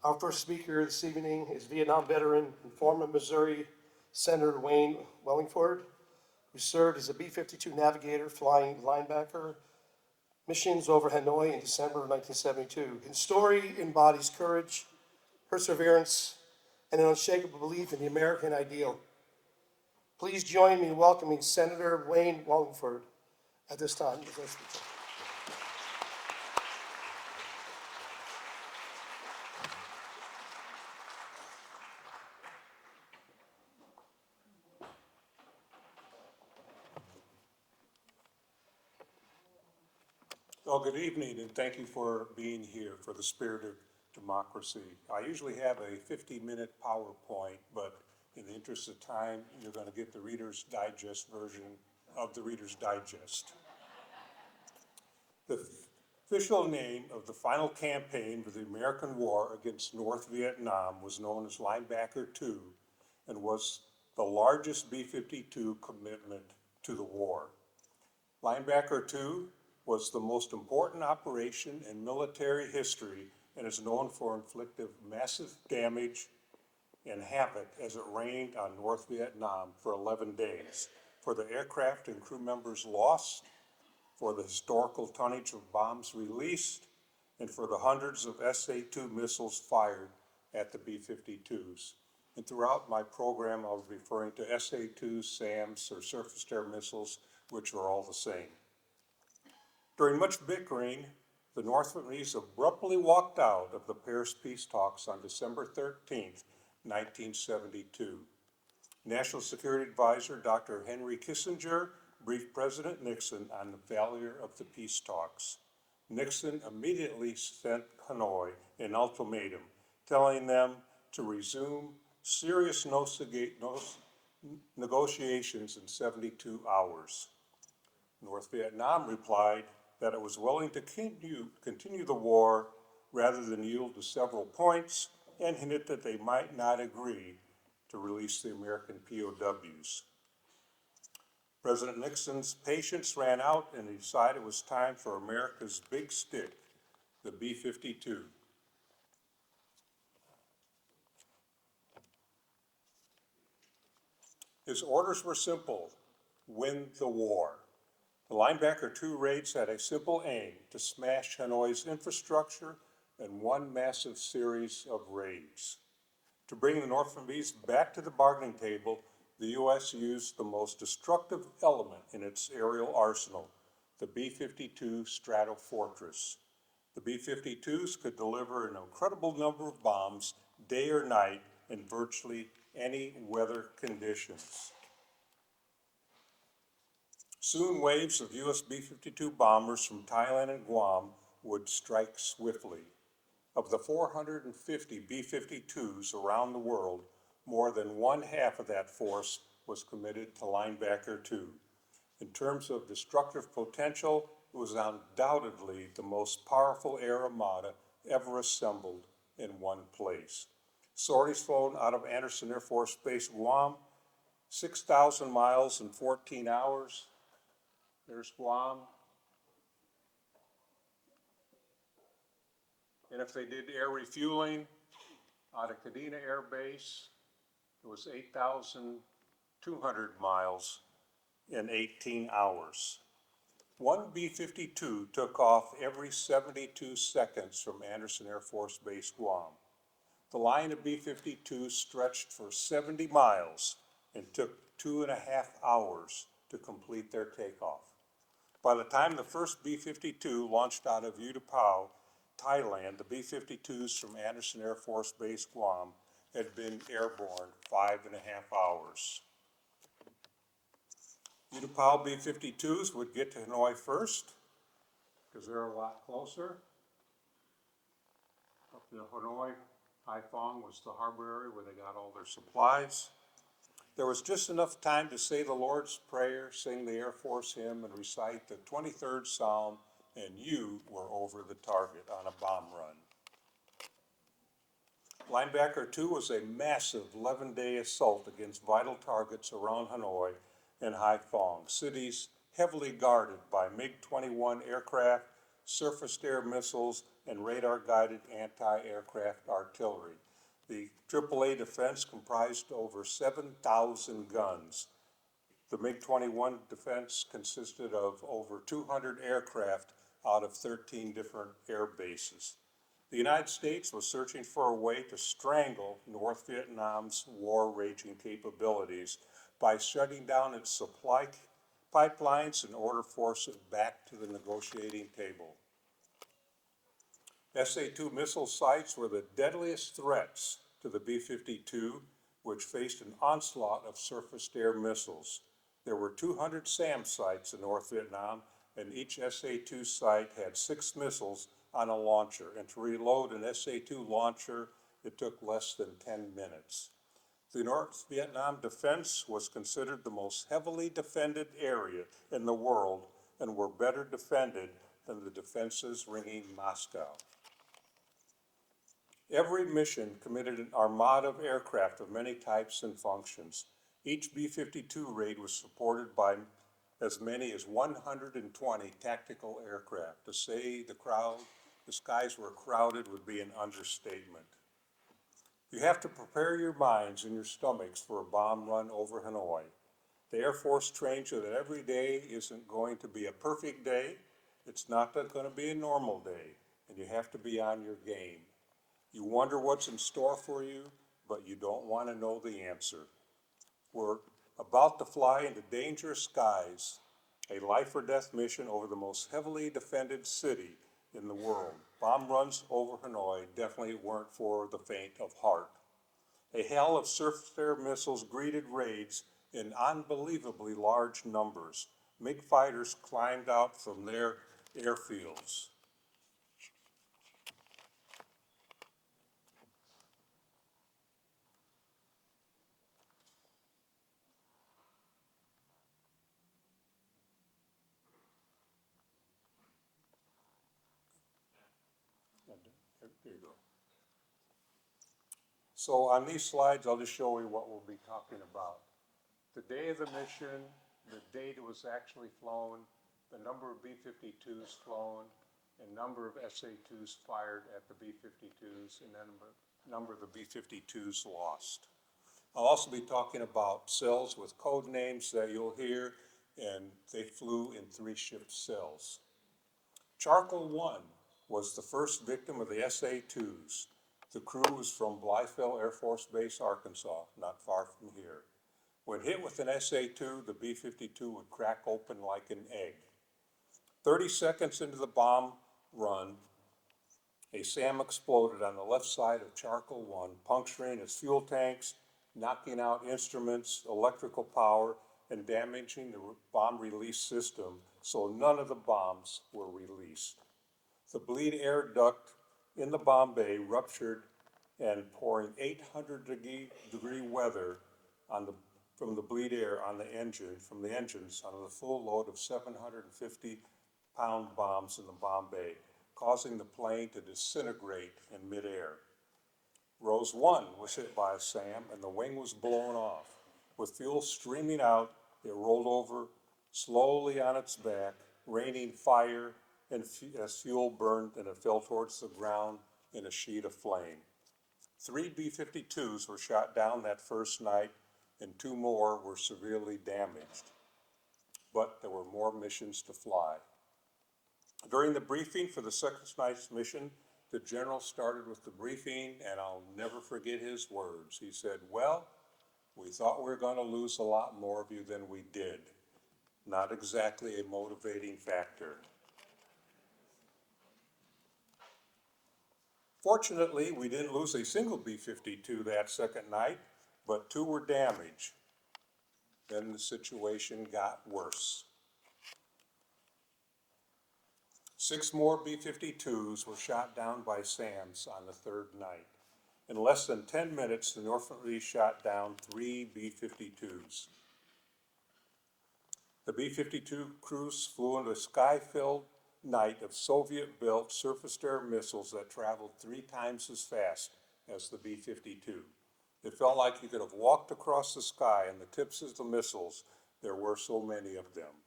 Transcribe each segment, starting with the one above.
Our first speaker this evening is Vietnam veteran and former Missouri Senator Wayne Wallingford, who served as a B-52 navigator flying linebacker missions over Hanoi in December of 1972. His story embodies courage, perseverance, and an unshakable belief in the American ideal. Please join me in welcoming Senator Wayne Wallingford at this time. Well, good evening, and thank you for being here for the Spirit of Democracy. I usually have a 50-minute PowerPoint, but in the interest of time, you're going to get the Reader's Digest version of the Reader's Digest. The official name of the final campaign of the American war against North Vietnam was known as Linebacker II and was the largest B-52 commitment to the war. Linebacker II was the most important operation in military history and is known for inflicting massive damage and havoc as it rained on North Vietnam for 11 days, for the aircraft and crew members lost, for the historical tonnage of bombs released, and for the hundreds of SA-2 missiles fired at the B-52s. And throughout my program, I'll be referring to SA-2, SAMs, or surface-to-air missiles, which are all the same. During much bickering, the North Vietnamese abruptly walked out of the Paris peace talks on December 13, 1972. National Security Advisor Dr. Henry Kissinger briefed President Nixon on the failure of the peace talks. Nixon immediately sent Hanoi an ultimatum, telling them to resume serious negotiations in 72 hours. North Vietnam replied that it was willing to continue the war rather than yield to several points, and hinted that they might not agree to release the American POWs. President Nixon's patience ran out, and he decided it was time for America's big stick, the B-52. His orders were simple: win the war. The Linebacker II raids had a simple aim: to smash Hanoi's infrastructure in one massive series of raids. To bring the North Vietnamese back to the bargaining table, the U.S. used the most destructive element in its aerial arsenal, the B-52 Stratofortress. The B-52s could deliver an incredible number of bombs day or night in virtually any weather conditions. Soon waves of U.S. B-52 bombers from Thailand and Guam would strike swiftly. Of the 450 B-52s around the world, more than one-half of that force was committed to Linebacker II. In terms of destructive potential, it was undoubtedly the most powerful air armada ever assembled in one place. Sorties flown out of Andersen Air Force Base, Guam, 6,000 miles in 14 hours. There's Guam. And if they did air refueling out of Kadena Air Base, it was 8,200 miles in 18 hours. One B-52 took off every 72 seconds from Andersen Air Force Base, Guam. The line of B-52s stretched for 70 miles and took 2.5 hours to complete their takeoff. By the time the first B-52 launched out of U-Tapao, Thailand, the B-52s from Andersen Air Force Base, Guam, had been airborne 5.5 hours. U-Tapao B-52s would get to Hanoi first, because they're a lot closer. Up to Hanoi, Haiphong was the harbor area where they got all their supplies. There was just enough time to say the Lord's Prayer, sing the Air Force hymn, and recite the 23rd Psalm, and you were over the target on a bomb run. Linebacker II was a massive 11-day assault against vital targets around Hanoi and Haiphong, cities heavily guarded by MiG-21 aircraft, surface-to-air missiles, and radar-guided anti-aircraft artillery. The AAA defense comprised over 7,000 guns. The MiG-21 defense consisted of over 200 aircraft out of 13 different air bases. The United States was searching for a way to strangle North Vietnam's war-raging capabilities by shutting down its supply pipelines in order to force it back to the negotiating table. SA-2 missile sites were the deadliest threats to the B-52, which faced an onslaught of surface-to-air missiles. There were 200 SAM sites in North Vietnam, and each SA-2 site had 6 missiles on a launcher, and to reload an SA-2 launcher, it took less than 10 minutes. The North Vietnam defense was considered the most heavily defended area in the world and were better defended than the defenses ringing Moscow. Every mission committed an armada of aircraft of many types and functions. Each B-52 raid was supported by as many as 120 tactical aircraft. To say the skies were crowded would be an understatement. You have to prepare your minds and your stomachs for a bomb run over Hanoi. The Air Force trains you that every day isn't going to be a perfect day. It's not going to be a normal day, and you have to be on your game. You wonder what's in store for you, but you don't want to know the answer. We're about to fly into dangerous skies, a life or death mission over the most heavily defended city in the world. Bomb runs over Hanoi definitely weren't for the faint of heart. A hail of surface-to-air missiles greeted raids in unbelievably large numbers. MiG fighters climbed out from their airfields. There you go. So on these slides, I'll just show you what we'll be talking about. The day of the mission, the date it was actually flown, the number of B-52s flown, and number of SA-2s fired at the B-52s, and then the number of the B-52s lost. I'll also be talking about cells with code names that you'll hear, and they flew in 3-ship cells. Charcoal 1 was the first victim of the SA-2s. The crew was from Blytheville Air Force Base, Arkansas, not far from here. When hit with an SA-2, the B-52 would crack open like an egg. 30 seconds into the bomb run, a SAM exploded on the left side of Charcoal 1, puncturing its fuel tanks, knocking out instruments, electrical power, and damaging the bomb release system, so none of the bombs were released. The bleed air duct in the bomb bay ruptured, and pouring 800-degree weather from the bleed air on the engine, from the engines on the full load of 750-pound bombs in the bomb bay, causing the plane to disintegrate in midair. Rose 1 was hit by a SAM, and the wing was blown off. With fuel streaming out, it rolled over slowly on its back, raining fire, and as fuel burned, and it fell towards the ground in a sheet of flame. 3 B-52s were shot down that first night, and 2 more were severely damaged. But there were more missions to fly. During the briefing for the second night's mission, the general started with the briefing, and I'll never forget his words. He said, "Well, we thought we were going to lose a lot more of you than we did." Not exactly a motivating factor. Fortunately, we didn't lose a single B-52 that second night, but 2 were damaged. Then the situation got worse. 6 more B-52s were shot down by SAMs on the third night. In less than 10 minutes, the Normandy shot down 3 B-52s. The B-52 crews flew into a sky-filled night of Soviet-built surface-to-air missiles that traveled 3 times as fast as the B-52. It felt like you could have walked across the sky on the tips of the missiles. There were so many of them.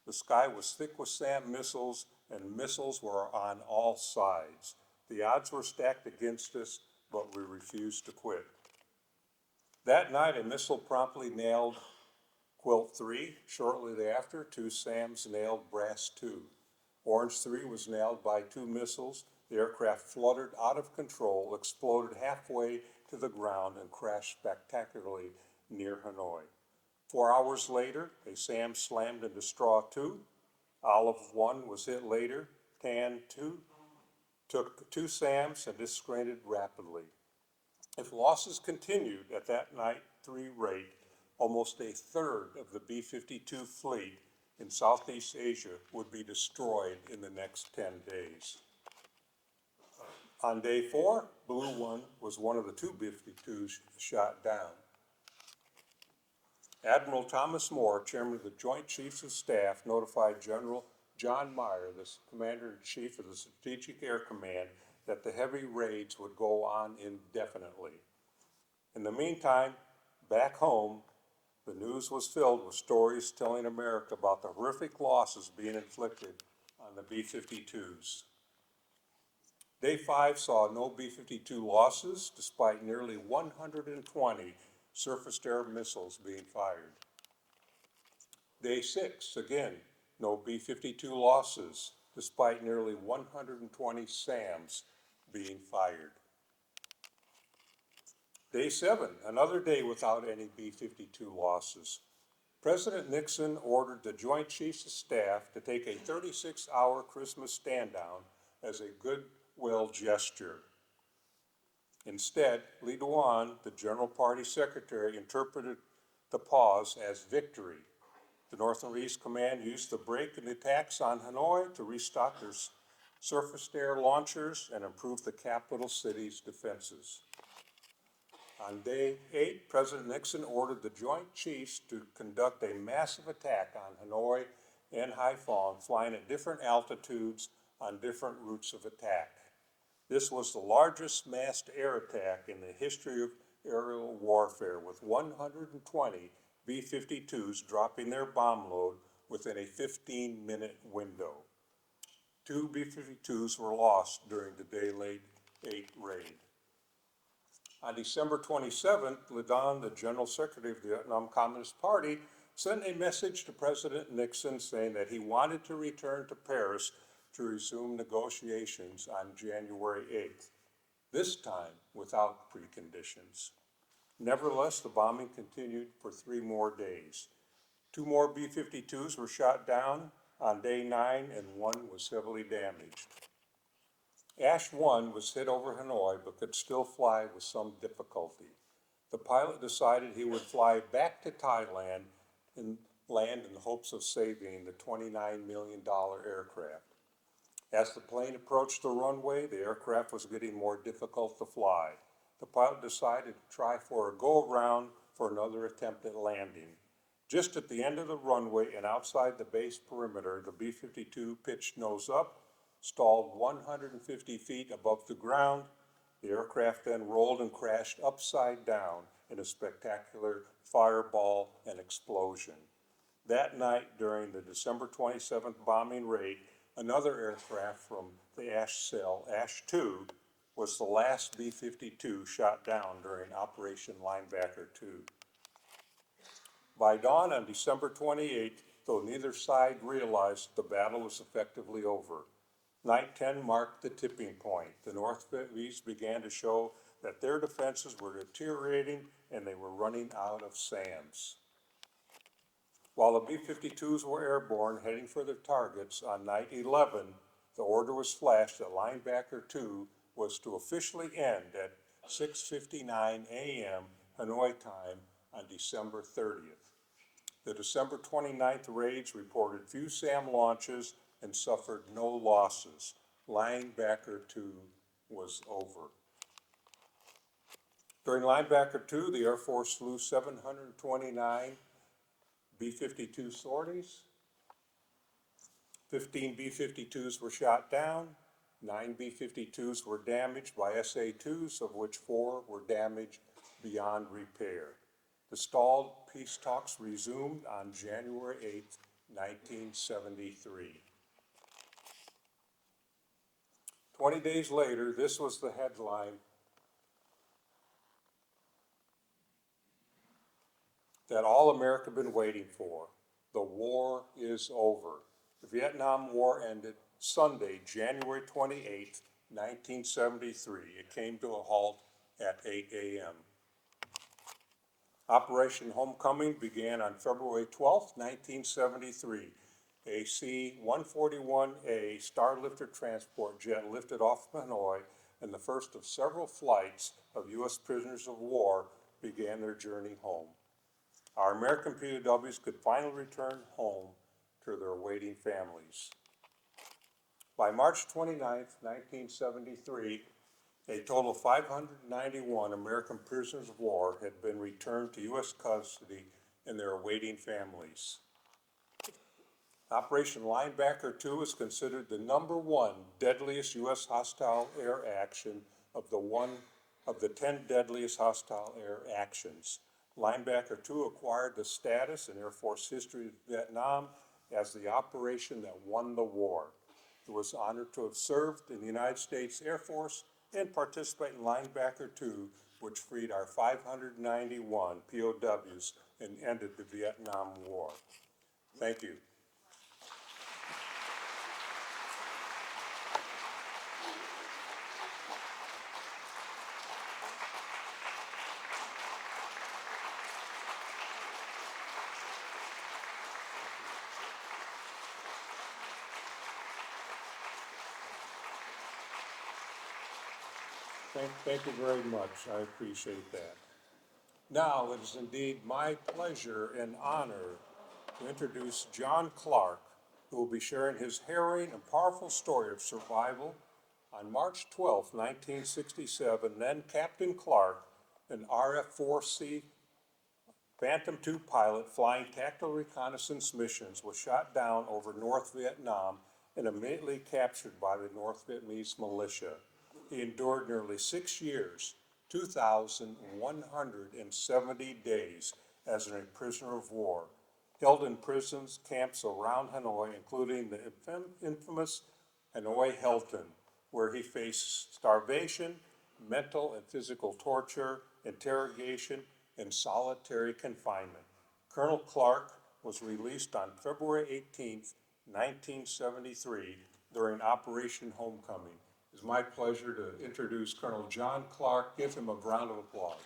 The sky was thick with SAM missiles, and missiles were on all sides. The odds were stacked against us, but we refused to quit. That night, a missile promptly nailed Quilt 3. Shortly thereafter, 2 SAMs nailed Brass 2. Orange 3 was nailed by 2 missiles. The aircraft fluttered out of control, exploded halfway to the ground, and crashed spectacularly near Hanoi. 4 hours later, a SAM slammed into Straw 2. Olive 1 was hit later. Tan 2 took 2 SAMs and disintegrated rapidly. If losses continued at that night 3 rate, almost a third of the B-52 fleet in Southeast Asia would be destroyed in the next 10 days. On day 4, Blue 1 was one of the 2 B-52s shot down. Admiral Thomas Moore, chairman of the Joint Chiefs of Staff, notified General John Meyer, the commander-in-chief of the Strategic Air Command, that the heavy raids would go on indefinitely. In the meantime, back home, the news was filled with stories telling America about the horrific losses being inflicted on the B-52s. Day 5 saw no B-52 losses, despite nearly 120 surface-to-air missiles being fired. Day 6, again, no B-52 losses, despite nearly 120 SAMs being fired. Day 7, another day without any B-52 losses. President Nixon ordered the Joint Chiefs of Staff to take a 36-hour Christmas stand-down as a goodwill gesture. Instead, Lee Duan, the General Party Secretary, interpreted the pause as victory. The North and East Command used the break in the attacks on Hanoi to restock their surface-to-air launchers and improve the capital city's defenses. On day 8, President Nixon ordered the Joint Chiefs to conduct a massive attack on Hanoi and Haiphong, flying at different altitudes on different routes of attack. This was the largest massed air attack in the history of aerial warfare, with 120 B-52s dropping their bomb load within a 15-minute window. 2 B-52s were lost during the day 8 raid. On December 27th, Le Don, the General Secretary of the Vietnam Communist Party, sent a message to President Nixon saying that he wanted to return to Paris to resume negotiations on January 8th, this time without preconditions. Nevertheless, the bombing continued for 3 more days. 2 more B-52s were shot down on day 9, and 1 was heavily damaged. Ash 1 was hit over Hanoi, but could still fly with some difficulty. The pilot decided he would fly back to Thailand and land in the hopes of saving the $29 million aircraft. As the plane approached the runway, the aircraft was getting more difficult to fly. The pilot decided to try for a go-around for another attempt at landing. Just at the end of the runway and outside the base perimeter, the B-52 pitched nose up, stalled 150 feet above the ground. The aircraft then rolled and crashed upside down in a spectacular fireball and explosion. That night, during the December 27th bombing raid, another aircraft from the Ash Cell, Ash 2, was the last B-52 shot down during Operation Linebacker II. By dawn on December 28th, though neither side realized the battle was effectively over, Night 10 marked the tipping point. The North Vietnamese began to show that their defenses were deteriorating and they were running out of SAMs. While the B-52s were airborne, heading for their targets, on night 11, the order was flashed that Linebacker II was to officially end at 6:59 a.m. Hanoi time on December 30th. The December 29th raids reported few SAM launches and suffered no losses. Linebacker II was over. During Linebacker II, the Air Force flew 729 B-52 sorties. 15 B-52s were shot down. 9 B-52s were damaged by SA-2s, of which 4 were damaged beyond repair. The stalled peace talks resumed on January 8, 1973. 20 days later, this was the headline that all America had been waiting for. The war is over. The Vietnam War ended Sunday, January 28th, 1973. It came to a halt at 8 a.m. Operation Homecoming began on February 12th, 1973. A C-141A Starlifter transport jet lifted off from Hanoi, and the first of several flights of U.S. prisoners of war began their journey home. Our American POWs could finally return home to their waiting families. By March 29, 1973, a total of 591 American prisoners of war had been returned to U.S. custody and their awaiting families. Operation Linebacker II is considered the #1 deadliest U.S. hostile air action of the 10 deadliest hostile air actions. Linebacker II acquired the status in Air Force history of Vietnam as the operation that won the war. It was honored to have served in the United States Air Force and participate in Linebacker II, which freed our 591 POWs and ended the Vietnam War. Thank you. Thank you very much. I appreciate that. Now it is indeed my pleasure and honor to introduce John Clark, who will be sharing his harrowing and powerful story of survival. On March 12, 1967, then Captain Clark, an RF-4C Phantom II pilot flying tactical reconnaissance missions, was shot down over North Vietnam and immediately captured by the North Vietnamese militia. He endured nearly 6 years, 2,170 days as a prisoner of war, held in prisons camps around Hanoi, including the infamous Hanoi Helton, where he faced starvation, mental and physical torture, interrogation, and solitary confinement. Colonel Clark was released on February 18, 1973, during Operation Homecoming. It's my pleasure to introduce Colonel John Clark. Give him a round of applause.